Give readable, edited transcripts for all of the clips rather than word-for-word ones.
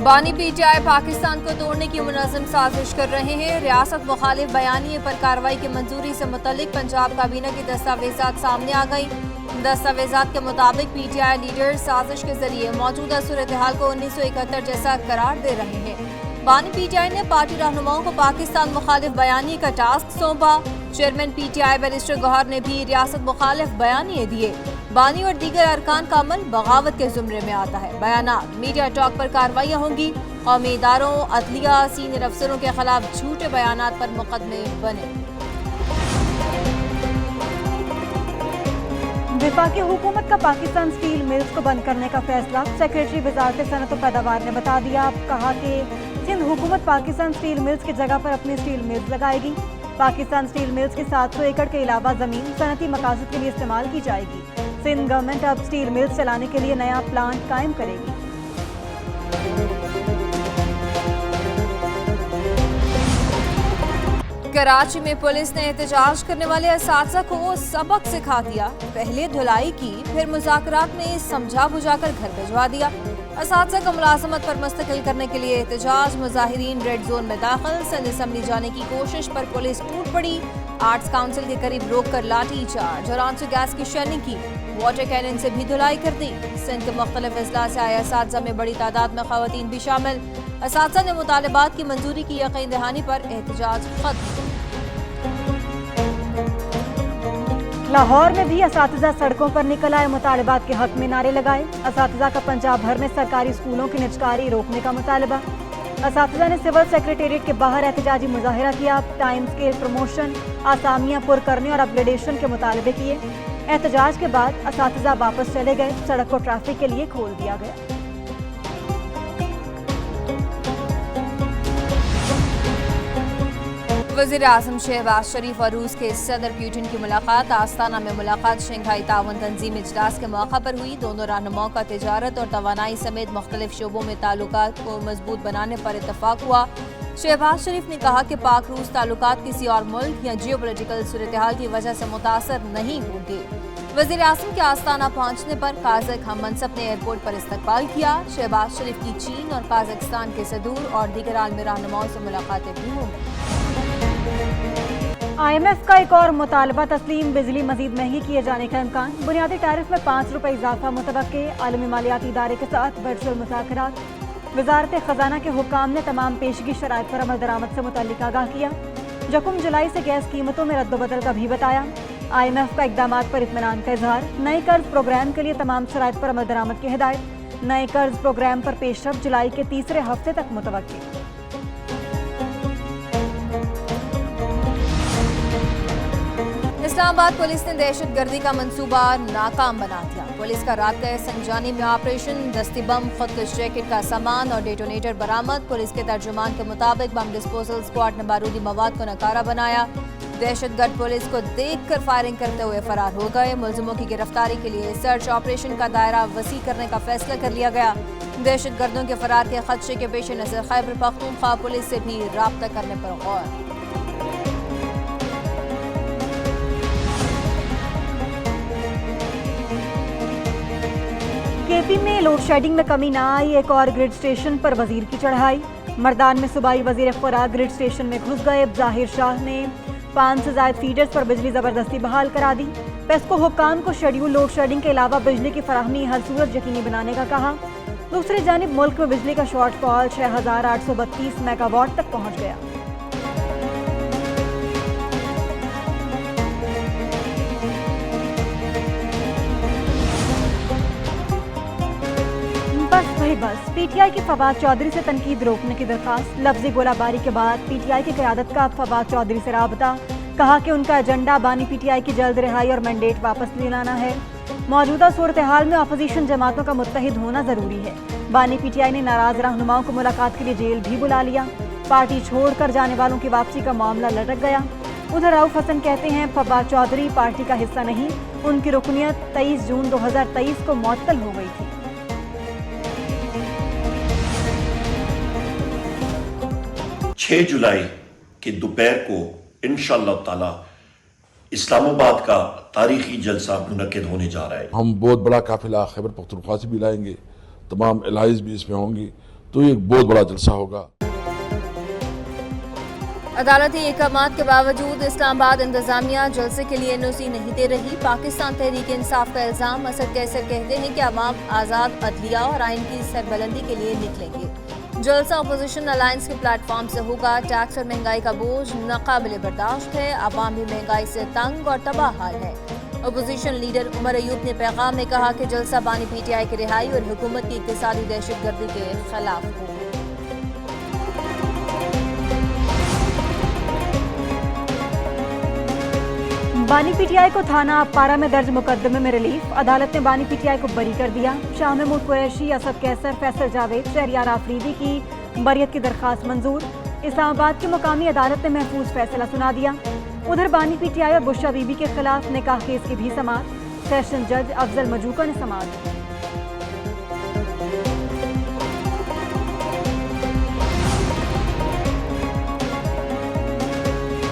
बानी पीटीआई पाकिस्तान को तोड़ने की मुनज़्ज़म साजिश कर रहे हैं। रियासत मुखालिफ बयानिए पर कार्रवाई की मंजूरी से मुतल्लिक पंजाब काबीना की दस्तावेजात सामने आ गई। दस्तावेजात के मुताबिक पीटीआई लीडर साजिश के जरिए मौजूदा सूरत हाल को 1971 जैसा करार दे रहे हैं। बानी पीटीआई ने पार्टी रहनुमाओं को पाकिस्तान मुखालिफ बयानिए का टास्क सौंपा। चेयरमैन पीटीआई बैरिस्टर गौहर ने भी रियासत मुखालिफ बयानिए दिए। बानी और दीगर अरकान का अमल बगावत के जुमरे में आता है। बयानात मीडिया टॉक पर कार्रवाइयाँ होंगी। कौमी इदारों, अदलिया, सीनियर अफसरों के खिलाफ झूठे बयानात पर मुकदमे बने। वफाकी हुकूमत का पाकिस्तान स्टील मिल्स को बंद करने का फैसला। सेक्रेटरी वजारत सनत और पैदावार ने बता दिया। कहा कि सिंध हुकूमत पाकिस्तान स्टील मिल्स की जगह पर अपनी स्टील मिल्स लगाएगी। पाकिस्तान स्टील मिल्स की 700 एकड़ के अलावा जमीन सनती मकासद के लिए इस्तेमाल की जाएगी। सिंध गवर्नमेंट अब स्टील मिल्स चलाने के लिए नया प्लांट कायम करेगी। कराची में पुलिस ने एहतजाज करने वाले असातिज़ा को सबक सिखा दिया। पहले धुलाई की, फिर मुज़ाकरात में समझा बुझाकर घर भिजवा दिया। असातिज़ा को मुलाज़मत पर मुस्तकिल करने के लिए एहतजाज। मुज़ाहिरीन रेड जोन में दाखिल। सिंध असम्बली जाने की कोशिश पर पुलिस टूट पड़ी। आर्ट्स काउंसिल के करीब रोक कर लाठी चार्ज और आंसू गैस की शैनिंग की। वाटर कैनन से भी धुलाई कर दी। सिंध के मुख्तलिफ अजला से आए असातिज़ा में बड़ी तादाद में ख़वातीन भी शामिल। असातिज़ा ने मुतालबात की मंजूरी की यकीन दहानी पर एहतजाज खत्म। लाहौर में भी असातिज़ा सड़कों पर निकल आए। मुतालबात के हक में नारे लगाए। असातिज़ा का पंजाब भर में सरकारी स्कूलों की निजकारी रोकने का मुतालबा। असातिज़ा ने सिविल सेक्रेटेरिएट के बाहर एहतजाजी मुजाहिरा किया। टाइम स्केल प्रमोशन, आसामियां पुर करने और अपग्रेडेशन के मुतालबे किए। एहतजाज के बाद असातिज़ा वापस चले गए। सड़क को ट्रैफिक के लिए खोल दिया गया। वज़ीर आज़म शहबाज शरीफ और रूस के सदर पुतिन की मुलाकात। आस्ताना में मुलाकात शंघाई ताउन तंजीम इजलास के मौका पर हुई। दोनों रहनुमाओं का तिजारत और तवानाई समेत मुख्तलिफ शोबों में ताल्लुकात को मजबूत बनाने पर इत्तफाक हुआ। शहबाज शरीफ ने कहा कि पाक रूस ताल्लुकात किसी और मुल्क या जियो पोलिटिकल सूरत हाल की वजह से मुतासर नहीं होंगे। वज़ीर आज़म के आस्ताना पहुंचने पर काज़क हम मनसब ने एयरपोर्ट पर इस्तकबाल किया। शहबाज शरीफ की चीन और काज़किस्तान के सदूर और दीगर आलमी रहनुमाओं से मुलाकातें भी होंगी। IMF का एक और मुतालबा तस्लीम। बिजली मजीद महंगी किए जाने का इम्कान। बुनियादी टैरिफ में 5 रुपये इजाफा मुतवक्के। आलमी मालियाती इदारे के साथ वर्चुअल मुज़ाकरात। वजारत खजाना के हुक्काम ने तमाम पेशगी शराइत पर अमल दरामद से मुतल्लिक आगाह किया। यकम जुलाई से गैस कीमतों में रद्दबदल का भी बताया। IMF का इक़दामात पर इत्मीनान का इजहार। नए कर्ज प्रोग्राम के लिए तमाम शराइत पर अमल दरामद की हिदायत। नए कर्ज प्रोग्राम पर पेशरफ जुलाई के तीसरे हफ्ते तक मुतवक्के। इस्लामाबाद पुलिस ने दहशतगर्दी का मंसूबा नाकाम बना दिया। पुलिस का रात गए संजानी में ऑपरेशन। दस्ती बम, खुदकुश जैकेट का सामान और डेटोनेटर बरामद। पुलिस के तर्जुमान के मुताबिक बम डिस्पोजल स्क्वाड ने बारूदी मवाद को नकारा बनाया। दहशतगर्द पुलिस को देखकर फायरिंग करते हुए फरार हो गए। मुलजिमों की गिरफ्तारी के लिए सर्च ऑपरेशन का दायरा वसी करने का फैसला कर लिया गया। दहशतगर्दों के फरार के खदशे के पेश नजर खैबर पख्तूनख्वा पुलिस से भी राब्ता करने पर गौर। केपी में लोड शेडिंग में कमी न आई। एक और ग्रिड स्टेशन पर वजीर की चढ़ाई। मर्दान में सूबाई वजीर खुराक ग्रिड स्टेशन में घुस गए। जाहिर शाह ने 5 से ज़ायद फीडर्स पर बिजली जबरदस्ती बहाल करा दी। पेस्को हुक्काम को शेड्यूल लोड शेडिंग के अलावा बिजली की फराहमी हर सूरत यकीनी बनाने का कहा। दूसरी जानिब मुल्क में बिजली का शॉर्टफॉल 6832 मेगावाट तक पहुँच गया। बस पीटीआई की फवाद चौधरी से तनकीद रोकने की दरखास्त। लफ्जी गोलाबारी के बाद पीटीआई की क़यादत का फवाद चौधरी से राबता। कहा कि उनका एजेंडा बानी पीटीआई की जल्द रिहाई और मैंडेट वापस दिलाना है। मौजूदा सूरत हाल में अपोजिशन जमातों का मुत्तहिद होना जरूरी है। बानी पीटीआई ने नाराज रहनुमाओं को मुलाकात के लिए जेल भी बुला लिया। पार्टी छोड़कर जाने वालों की वापसी का मामला लटक गया। उधर रऊफ हसन कहते हैं फवाद चौधरी पार्टी का हिस्सा नहीं। उनकी रुकनियत 23 जून 2023 को मुअत्तल हो गई थी। 6 जुलाई के दोपहर को इंशाअल्लाह ताला इस्लामाबाद का तारीखी जलसा मुनक्किद होने जा रहा है। हम बहुत बड़ा काफिला खैबर पख्तूनख्वा से भी लाएंगे तमाम एलाइज भी इसमें होंगी, तो ये एक बहुत बड़ा जलसा होगा। अदालती अहकामात के बावजूद इस्लामाबाद इंतजामिया जलसे के लिए एनओसी नहीं दे रही। पाकिस्तान तहरीक इंसाफ का इल्जाम। असद कैसर कहते हैं कि अवाम आज़ाद अदलिया और आइन की सरबलंदी के लिए निकलेंगे। जलसा अपोजिशन अलायंस के प्लेटफॉर्म से होगा। टैक्स और महंगाई का बोझ नाकाबिले बर्दाश्त है। अवाम भी महंगाई से तंग और तबाह हाल है। अपोजिशन लीडर उमर अयूब ने पैगाम में कहा कि जलसा बानी PTI की रिहाई और हुकूमत की इक्तिसादी दहशतगर्दी के खिलाफ हो। बानी PTI को थाना पारा में दर्ज मुकदमे में रिलीफ। अदालत ने बानी PTI को बरी कर दिया। शाह महमूद कुरैशी, असद कैसर, फैसल जावेद, शहरियार आफरीदी की बरियत की दरखास्त मंजूर। इस्लामाबाद की मुकामी अदालत ने महफूज फैसला सुना दिया। उधर बानी PTI और बुशरा बीबी के खिलाफ निकाह केस की भी समाअत। सेशन जज अफजल मजूका ने समाअत।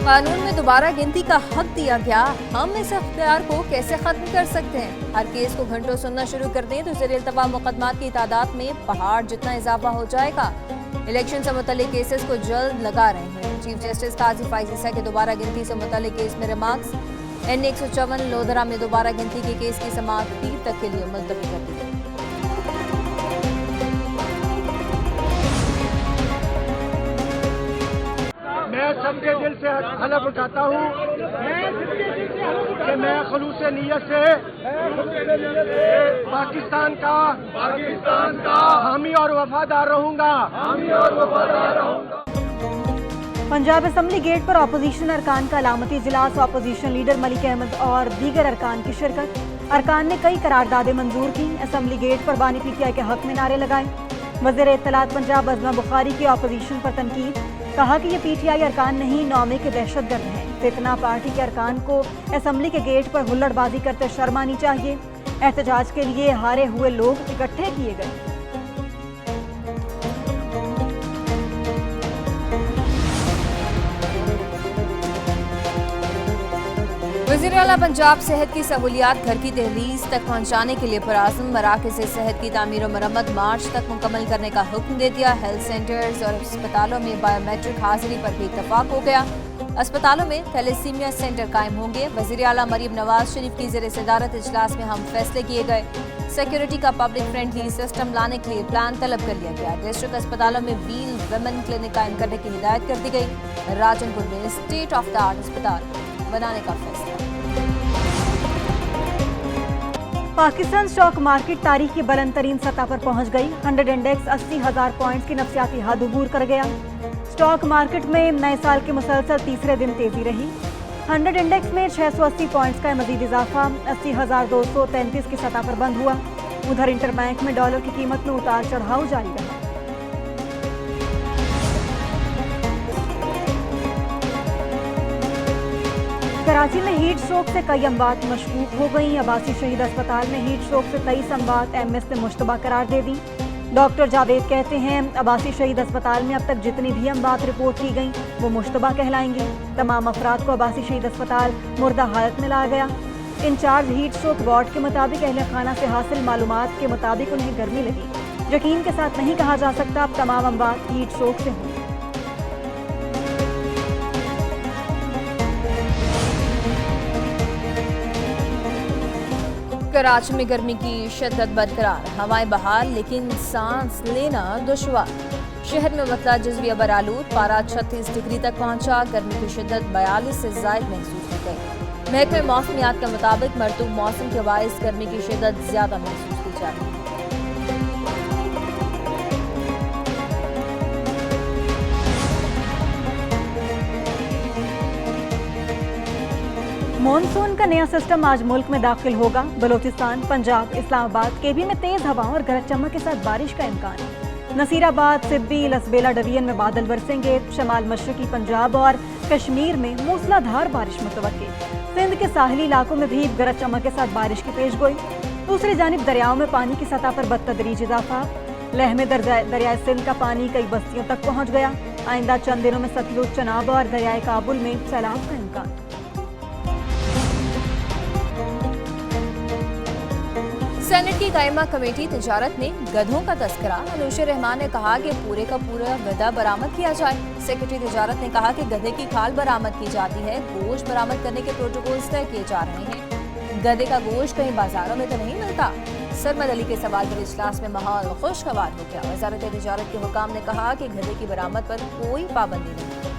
कानून में दोबारा गिनती का हक दिया गया। हम इस अख्तियार को कैसे खत्म कर सकते हैं? हर केस को घंटों सुनना शुरू कर दें तो ज़ेर इल्तवा मुकदमात की तादाद में पहाड़ जितना इजाफा हो जाएगा। इलेक्शन से मुतल्लिक केसेस को जल्द लगा रहे हैं। चीफ जस्टिस काजी फैज़ ईसा के दोबारा गिनती से मुतल्लिक केस में रिमार्क्स। N 154 लोधरा में दोबारा गिनती के केस की समाअत पीर तक के लिए मुलतवी कर दी गई। मैं सबके दिल से हलफ उठाता हूँ कि मैं खुलूस नीयत से पाकिस्तान का हामी और वफादार रहूँगा। पंजाब असम्बली गेट पर अपोजिशन अरकान का अलामती इजलास। अपोजिशन लीडर मलिक अहमद और दीगर अरकान की शिरकत। अरकान ने कई करारदादें मंजूर की। असम्बली गेट पर बानी PTI के हक में नारे लगाए। वज़ीर इत्तलात पंजाब अज़मा बुखारी की अपोजिशन पर तनकीद। कहा कि ये PTI अरकान नहीं, नौमे के दहशतगर्द हैं। फितना पार्टी के अरकान को असम्बली के गेट पर हुल्लड़बाजी करते शर्म आनी चाहिए। एहतजाज के लिए हारे हुए लोग इकट्ठे किए गए। वज़ीर आला पंजाब सेहत की सहूलियात घर की दहलीज तक पहुँचाने के लिए पुरआज़म। मराकज़ से सेहत की तामीर और मरम्मत मार्च तक मुकम्मल करने का हुक्म दे दिया। हेल्थ सेंटर्स और अस्पतालों में बायोमेट्रिक हाजिरी पर भी इत्तफाक हो गया। अस्पतालों में थैलेसीमिया सेंटर कायम होंगे। वज़ीर आला मरीम नवाज शरीफ की ज़ेर सदारत इजलास में हम फैसले किए गए। सिक्योरिटी का पब्लिक फ्रेंडली सिस्टम लाने के लिए प्लान तलब कर लिया गया। डिस्ट्रिक्ट अस्पतालों में व्हील वुमेन क्लिनिक कायम करने की हिदायत कर दी गई। राजनपुर में स्टेट ऑफ द आर्ट अस्पताल बनाने का फैसला। पाकिस्तान स्टॉक मार्केट तारीख की बुलंद तरीन सतह पर पहुंच गई। 100 इंडेक्स 80,000 पॉइंट्स की नफसियाती हद अबूर कर गया। स्टॉक मार्केट में नए साल के मुसलसल तीसरे दिन तेजी रही। 100 इंडेक्स में 680 पॉइंट्स का मजीद इजाफा 80,233 की सतह पर बंद हुआ। उधर इंटरबैंक में डॉलर की कीमत में उतार चढ़ाव जारी रहा। कराची में हीट स्ट्रोक से कई अमवात मशकूक हो गई। अब्बासी शहीद अस्पताल में हीट स्ट्रोक से 23 अमवात MS ने मुश्तबा करार दे दी। डॉक्टर जावेद कहते हैं अब्बासी शहीद अस्पताल में अब तक जितनी भी अमवात रिपोर्ट की गई वो मुश्तबा कहलाएंगी। तमाम अफराद को अब्बासी शहीद अस्पताल मुर्दा हालत में लाया गया। इंचार्ज हीट स्ट्रोक वार्ड के मुताबिक अहले खाना से हासिल मालूमात के मुताबिक उन्हें गर्मी लगी। यकीन के साथ नहीं कहा जा सकता अब तमाम अमवात हीट स्ट्रोक से हुई। कराची में गर्मी की शिद्दत बरकरार। हवाएं बहाल लेकिन सांस लेना दुश्वार। शहर में मतला जज़्बिया बरालूद। पारा 36 डिग्री तक पहुंचा। गर्मी की शिद्दत 42 से ज़ायद महसूस की गई। महकमे मौसमियात के मुताबिक मरतूब मौसम के बायस गर्मी की शिद्दत ज़्यादा महसूस की जा रही है। मॉनसून का नया सिस्टम आज मुल्क में दाखिल होगा। बलोचिस्तान, पंजाब, इस्लामाबाद, केबी में तेज हवाओं और गरज चमक के साथ बारिश का इम्कान। नसीराबाद, सिद्दी, लसबेला डिवीजन में बादल बरसेंगे। शमाल मशरकी पंजाब और कश्मीर में मूसलाधार बारिश मुतवक्की। सिंध के साहली इलाकों में भी गरज चमक के साथ बारिश की पेशगोई। दूसरी जानिब दरियाओं में पानी की सतह पर बदतदरीज इजाफा। लह में दरियाए सिंध का पानी कई बस्तियों तक पहुँच गया। आइंदा चंद दिनों में सतलुज, चनाब और दरियाए काबुल में सैलाब का इम्कान। सेनेट की कायमा कमेटी तिजारत में गधों का तस्करा। अनुशे रहमान ने कहा कि पूरे का पूरा गधा बरामद किया जाए। सेक्रेटरी तिजारत ने कहा कि गधे की खाल बरामद की जाती है, गोश्त बरामद करने के प्रोटोकॉल तय किए जा रहे हैं। गधे का गोश्त कहीं बाजारों में तो नहीं मिलता। सरमद अली के सवाल पर इजलास में माहौल खुशगवार हो गया। वजारत तिजारत के हुकाम ने कहा कि गधे की बरामद पर कोई पाबंदी नहीं।